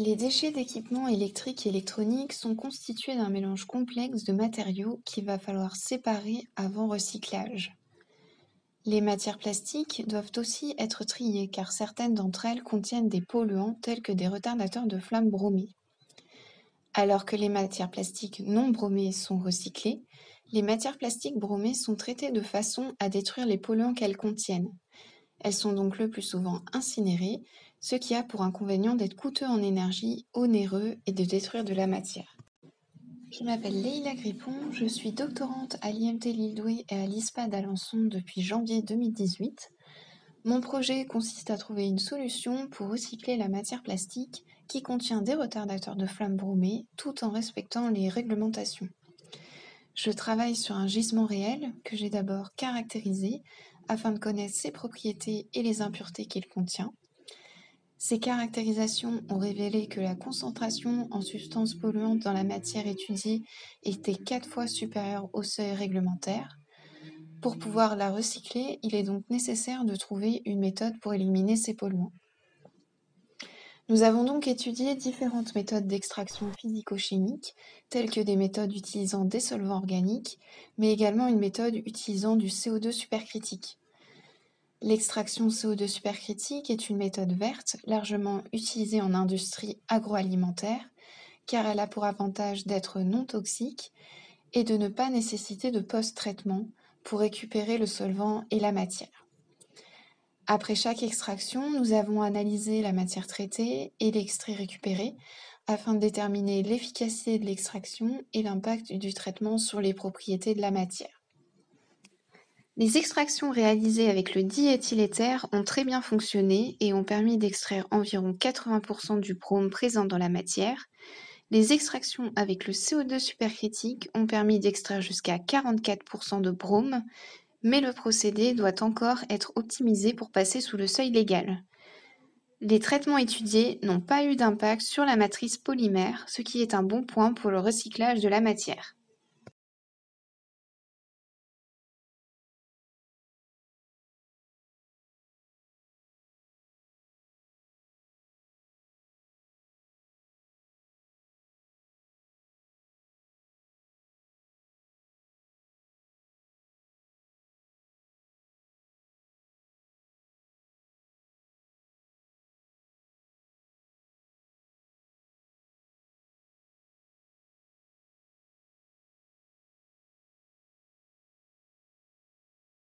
Les déchets d'équipements électriques et électroniques sont constitués d'un mélange complexe de matériaux qu'il va falloir séparer avant recyclage. Les matières plastiques doivent aussi être triées car certaines d'entre elles contiennent des polluants tels que des retardateurs de flammes bromés. Alors que les matières plastiques non bromées sont recyclées, les matières plastiques bromées sont traitées de façon à détruire les polluants qu'elles contiennent. Elles sont donc le plus souvent incinérées, ce qui a pour inconvénient d'être coûteux en énergie, onéreux et de détruire de la matière. Je m'appelle Leïla Grippon, je suis doctorante à l'IMT Lille-Douai et à l'ISPA d'Alençon depuis janvier 2018. Mon projet consiste à trouver une solution pour recycler la matière plastique qui contient des retardateurs de flammes bromées tout en respectant les réglementations. Je travaille sur un gisement réel que j'ai d'abord caractérisé afin de connaître ses propriétés et les impuretés qu'il contient. Ces caractérisations ont révélé que la concentration en substances polluantes dans la matière étudiée était 4 fois supérieure au seuil réglementaire. Pour pouvoir la recycler, il est donc nécessaire de trouver une méthode pour éliminer ces polluants. Nous avons donc étudié différentes méthodes d'extraction physico-chimique, telles que des méthodes utilisant des solvants organiques, mais également une méthode utilisant du CO2 supercritique. L'extraction CO2 supercritique est une méthode verte, largement utilisée en industrie agroalimentaire, car elle a pour avantage d'être non toxique et de ne pas nécessiter de post-traitement pour récupérer le solvant et la matière. Après chaque extraction, nous avons analysé la matière traitée et l'extrait récupéré afin de déterminer l'efficacité de l'extraction et l'impact du traitement sur les propriétés de la matière. Les extractions réalisées avec le diéthyléther ont très bien fonctionné et ont permis d'extraire environ 80% du brome présent dans la matière. Les extractions avec le CO2 supercritique ont permis d'extraire jusqu'à 44% de brome, mais le procédé doit encore être optimisé pour passer sous le seuil légal. Les traitements étudiés n'ont pas eu d'impact sur la matrice polymère, ce qui est un bon point pour le recyclage de la matière.